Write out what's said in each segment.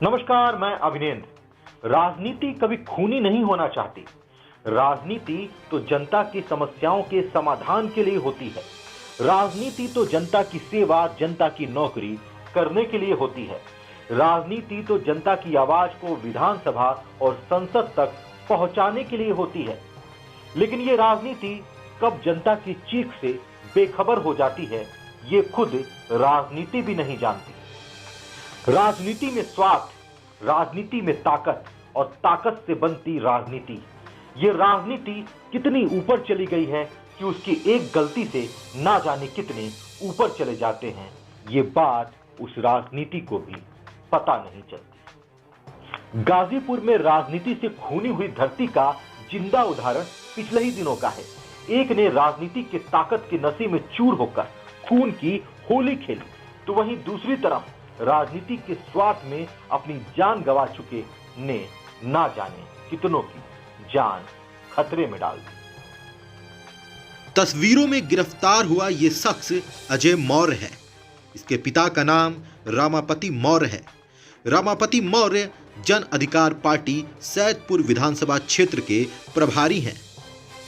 नमस्कार, मैं अभिनेंद्र। राजनीति कभी खूनी नहीं होना चाहती। राजनीति तो जनता की समस्याओं के समाधान के लिए होती है। राजनीति तो जनता की सेवा, जनता की नौकरी करने के लिए होती है। राजनीति तो जनता की आवाज को विधानसभा और संसद तक पहुंचाने के लिए होती है। लेकिन ये राजनीति कब जनता की चीख से बेखबर हो जाती है, ये खुद राजनीति भी नहीं जानती। राजनीति में स्वार्थ, राजनीति में ताकत और ताकत से बनती राजनीति। ये राजनीति कितनी ऊपर चली गई है कि उसकी एक गलती से ना जाने कितने ऊपर चले जाते हैं। ये बात उस राजनीति को भी पता नहीं चलती। गाजीपुर में राजनीति से खूनी हुई धरती का जिंदा उदाहरण पिछले ही दिनों का है। एक ने राजनीति के ताकत के नशे में चूर होकर खून की होली खेली, तो वहीं दूसरी तरफ राजनीति के स्वार्थ में अपनी जान गंवा चुके ने ना जाने कितनों की जान खतरे में डाल दी। तस्वीरों में गिरफ्तार हुआ ये शख्स अजय मौर्य है। इसके पिता का नाम रामापति मौर्य है। रामापति मौर्य जन अधिकार पार्टी सैदपुर विधानसभा क्षेत्र के प्रभारी हैं।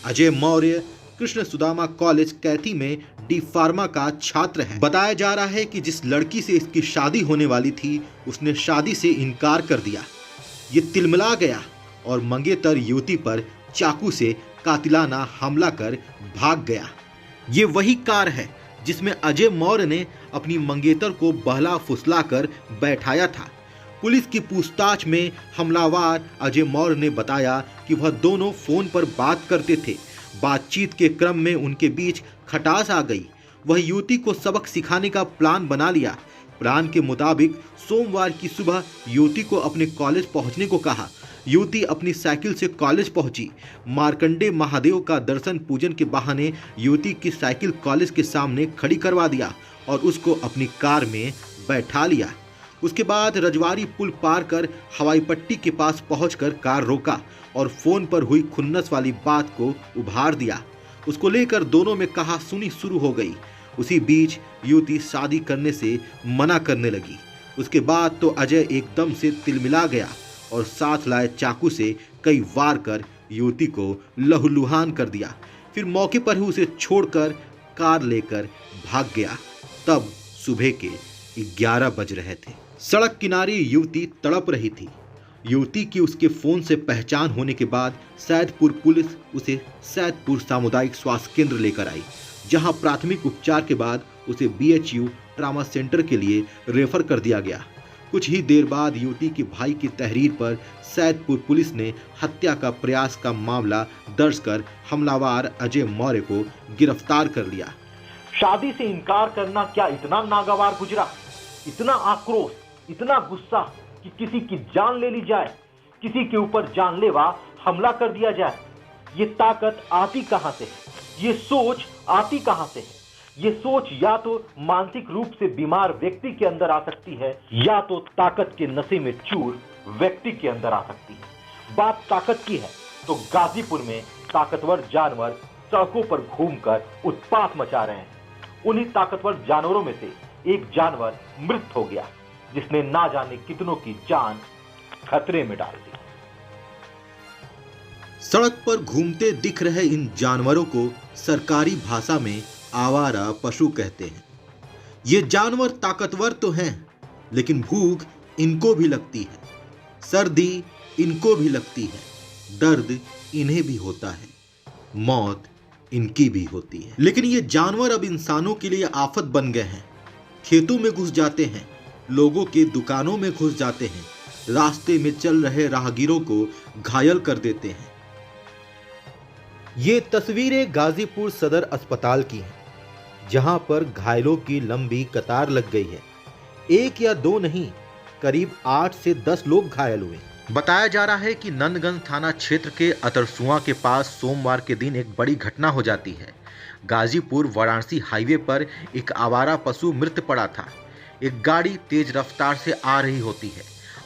अजय मौर्य कृष्ण सुदामा कॉलेज कैथी में डी फार्मा का छात्र है। बताया जा रहा है कि जिस लड़की से इसकी शादी होने वाली थी, उसने शादी से इनकार कर दिया। ये तिलमिला गया और मंगेतर युवती पर चाकू से कातिलाना हमला कर भाग गया। ये वही कार है जिसमें अजय मौर्य ने अपनी मंगेतर को बहला फुसला कर बैठाया था। पुलिस की पूछताछ में हमलावर अजय मौर्य ने बताया कि वह दोनों फोन पर बात करते थे। बातचीत के क्रम में उनके बीच खटास आ गई। वह युवती को सबक सिखाने का प्लान बना लिया। प्लान के मुताबिक सोमवार की सुबह युवती को अपने कॉलेज पहुंचने को कहा। युवती अपनी साइकिल से कॉलेज पहुंची। मार्कंडे महादेव का दर्शन पूजन के बहाने युवती की साइकिल कॉलेज के सामने खड़ी करवा दिया और उसको अपनी कार में बैठा लिया। उसके बाद रजवाड़ी पुल पार कर हवाई पट्टी के पास पहुंचकर कार रोका और फोन पर हुई खुन्नस वाली बात को उभार दिया। उसको लेकर दोनों में कहा सुनी शुरू हो गई। उसी बीच युवती शादी करने से मना करने लगी। उसके बाद तो अजय एकदम से तिलमिला गया और साथ लाए चाकू से कई वार कर युवती को लहूलुहान कर दिया। फिर मौके पर ही उसे छोड़कर कार लेकर भाग गया। तब सुबह के 11 बज रहे थे। सड़क किनारे युवती तड़प रही थी। युवती की उसके फोन से पहचान होने के बाद सैदपुर पुलिस उसे सैदपुर सामुदायिक स्वास्थ्य केंद्र लेकर आई, जहां प्राथमिक उपचार के बाद उसे BHU ट्रामा सेंटर के लिए रेफर कर दिया गया। कुछ ही देर बाद युवती के भाई की तहरीर पर सैदपुर पुलिस ने हत्या का प्रयास का मामला दर्ज कर हमलावर अजय मौर्य को गिरफ्तार कर लिया। शादी से इनकार करना क्या इतना नागवार गुजरा, इतना आक्रोश, इतना गुस्सा कि किसी की जान ले ली जाए, किसी के ऊपर जानलेवा हमला कर दिया जाए। ये ताकत आती कहां से है? ये सोच आती कहां से है? ये सोच या तो मानसिक रूप से बीमार व्यक्ति के अंदर आ सकती है, या तो ताकत के नशे में चूर व्यक्ति के अंदर आ सकती है। बात ताकत की है तो गाजीपुर में ताकतवर जानवर सड़कों पर घूमकर उत्पात मचा रहे हैं। उन्हीं ताकतवर जानवरों में से एक जानवर मृत हो गया, जिसने ना जाने कितनों की जान खतरे में डाल दी। सड़क पर घूमते दिख रहे इन जानवरों को सरकारी भाषा में आवारा पशु कहते हैं। ये जानवर ताकतवर तो हैं, लेकिन भूख इनको भी लगती है, सर्दी इनको भी लगती है, दर्द इन्हें भी होता है, मौत इनकी भी होती है। लेकिन ये जानवर अब इंसानों के लिए आफत बन गए हैं। खेतों में घुस जाते हैं, लोगों के दुकानों में घुस जाते हैं, रास्ते में चल रहे राहगीरों को घायल कर देते हैं। ये तस्वीरें गाजीपुर सदर अस्पताल की हैं, जहां पर घायलों की लंबी कतार लग गई है। एक या दो नहीं, करीब 8 से 10 लोग घायल हुए। बताया जा रहा है कि नंदगंज थाना क्षेत्र के अतरसुआ के पास सोमवार के दिन एक बड़ी घटना हो जाती है। गाजीपुर वाराणसी हाईवे पर एक आवारा पशु मृत पड़ा था। एक गाड़ी तेज रफ्तार से आ रही होती है।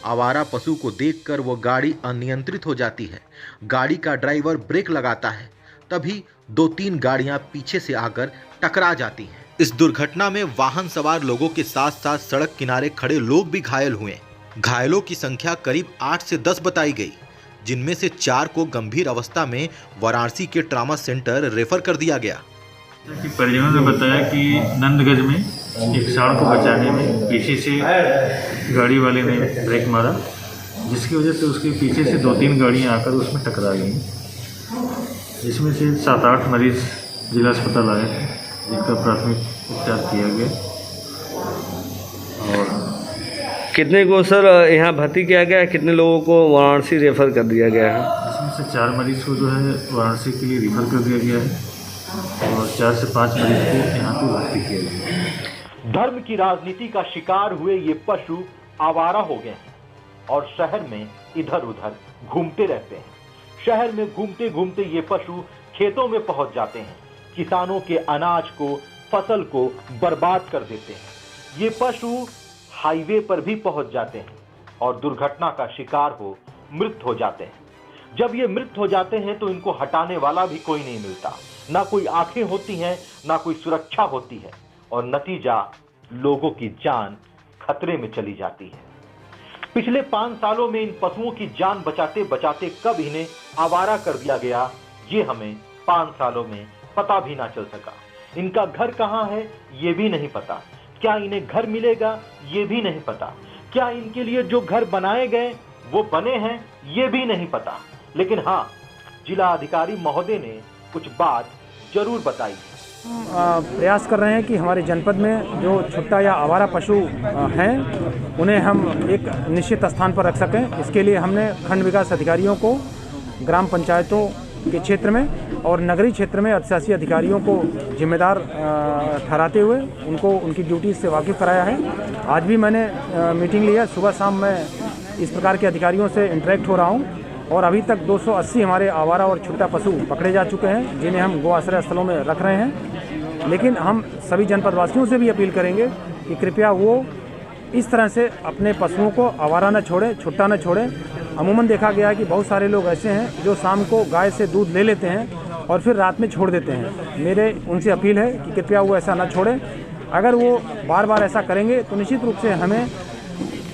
आवारा पशु को देखकर वो गाड़ी अनियंत्रित हो जाती है। गाड़ी का ड्राइवर ब्रेक लगाता है, तभी 2-3 गाड़ियां पीछे से आकर टकरा जाती हैं। इस दुर्घटना में वाहन सवार लोगों के साथ साथ सड़क किनारे खड़े लोग भी घायल हुए। घायलों की संख्या करीब 8 से 10 बताई गई, जिनमें से 4 को गंभीर अवस्था में वाराणसी के ट्रॉमा सेंटर रेफर कर दिया गया। कि परिजनों ने बताया कि नंदगंज में एक सांड को बचाने में पीछे से गाड़ी वाले ने ब्रेक मारा, जिसकी वजह से उसके पीछे से 2-3 गाड़ियां आकर उसमें टकरा गईं, जिसमें से 7-8 मरीज जिला अस्पताल आए थे, जिनका प्राथमिक उपचार किया गया। और कितने को सर यहाँ भर्ती किया गया है, कितने लोगों को वाराणसी रेफर कर दिया गया है? इसमें से 4 मरीज को जो है वाराणसी के लिए रिफर कर दिया गया है और 4 से 5 मरीज को यहाँ पे भर्ती किया गया है। धर्म की राजनीति का शिकार हुए ये पशु आवारा हो गए हैं और शहर में इधर उधर घूमते रहते हैं। शहर में घूमते घूमते ये पशु खेतों में पहुंच जाते हैं, किसानों के अनाज को, फसल को बर्बाद कर देते हैं। ये पशु हाईवे पर भी पहुंच जाते हैं और दुर्घटना का शिकार हो मृत हो जाते हैं। जब ये मृत हो जाते हैं तो इनको हटाने वाला भी कोई नहीं मिलता, ना कोई आंखें होती हैं, ना कोई सुरक्षा होती है और नतीजा लोगों की जान खतरे में चली जाती है। पिछले 5 सालों में इन पशुओं की जान बचाते बचाते कब इन्हें आवारा कर दिया गया, ये हमें 5 सालों में पता भी ना चल सका। इनका घर कहाँ है ये भी नहीं पता, क्या इन्हें घर मिलेगा ये भी नहीं पता, क्या इनके लिए जो घर बनाए गए वो बने हैं ये भी नहीं पता। लेकिन हाँ, जिला अधिकारी महोदय ने कुछ बात जरूर बताई है। प्रयास कर रहे हैं कि हमारे जनपद में जो छुट्टा या आवारा पशु हैं उन्हें हम एक निश्चित स्थान पर रख सकें। इसके लिए हमने खंड विकास अधिकारियों को ग्राम पंचायतों के क्षेत्र में और नगरीय क्षेत्र में अधिशासी अधिकारियों को जिम्मेदार ठहराते हुए उनको उनकी ड्यूटी से वाकिफ कराया है। आज भी मैंने मीटिंग लिया, सुबह शाम मैं इस प्रकार के अधिकारियों से इंटरेक्ट हो रहा हूँ और अभी तक 280 हमारे आवारा और छुट्टा पशु पकड़े जा चुके हैं, जिन्हें हम गो आश्रय स्थलों में रख रहे हैं। लेकिन हम सभी जनपदवासियों से भी अपील करेंगे कि कृपया वो इस तरह से अपने पशुओं को आवारा न छोड़ें, छुट्टा न छोड़ें। अमूमन देखा गया है कि बहुत सारे लोग ऐसे हैं जो शाम को गाय से दूध ले लेते हैं और फिर रात में छोड़ देते हैं। मेरे उनसे अपील है कि कृपया वो ऐसा न छोड़ें। अगर वो बार बार ऐसा करेंगे तो निश्चित रूप से हमें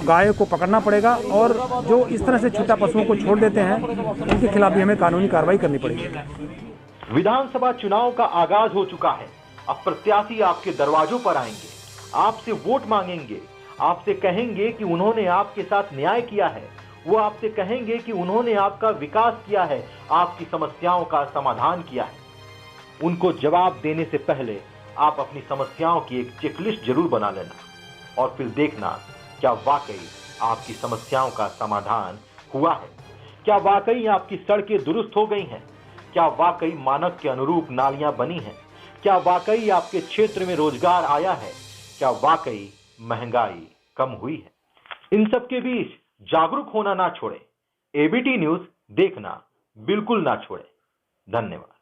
गायों को पकड़ना पड़ेगा और जो इस तरह से छुट्टा पशुओं को छोड़ देते हैं उनके खिलाफ भी हमें कानूनी कार्रवाई करनी पड़ेगी। विधानसभा चुनाव का आगाज हो चुका है। अब प्रत्याशी आपके दरवाजों पर आएंगे, आपसे वोट मांगेंगे, आपसे कहेंगे कि उन्होंने आपके साथ न्याय किया है, वो आपसे कहेंगे कि उन्होंने आपका विकास किया है, आपकी समस्याओं का समाधान किया है। उनको जवाब देने से पहले आप अपनी समस्याओं की एक चेकलिस्ट जरूर बना लेना और फिर देखना क्या वाकई आपकी समस्याओं का समाधान हुआ है, क्या वाकई आपकी सड़कें दुरुस्त हो गई हैं, क्या वाकई मानक के अनुरूप नालियां बनी हैं, क्या वाकई आपके क्षेत्र में रोजगार आया है, क्या वाकई महंगाई कम हुई है। इन सब के बीच जागरूक होना ना छोड़े, एबीटी न्यूज देखना बिल्कुल ना छोड़े। धन्यवाद।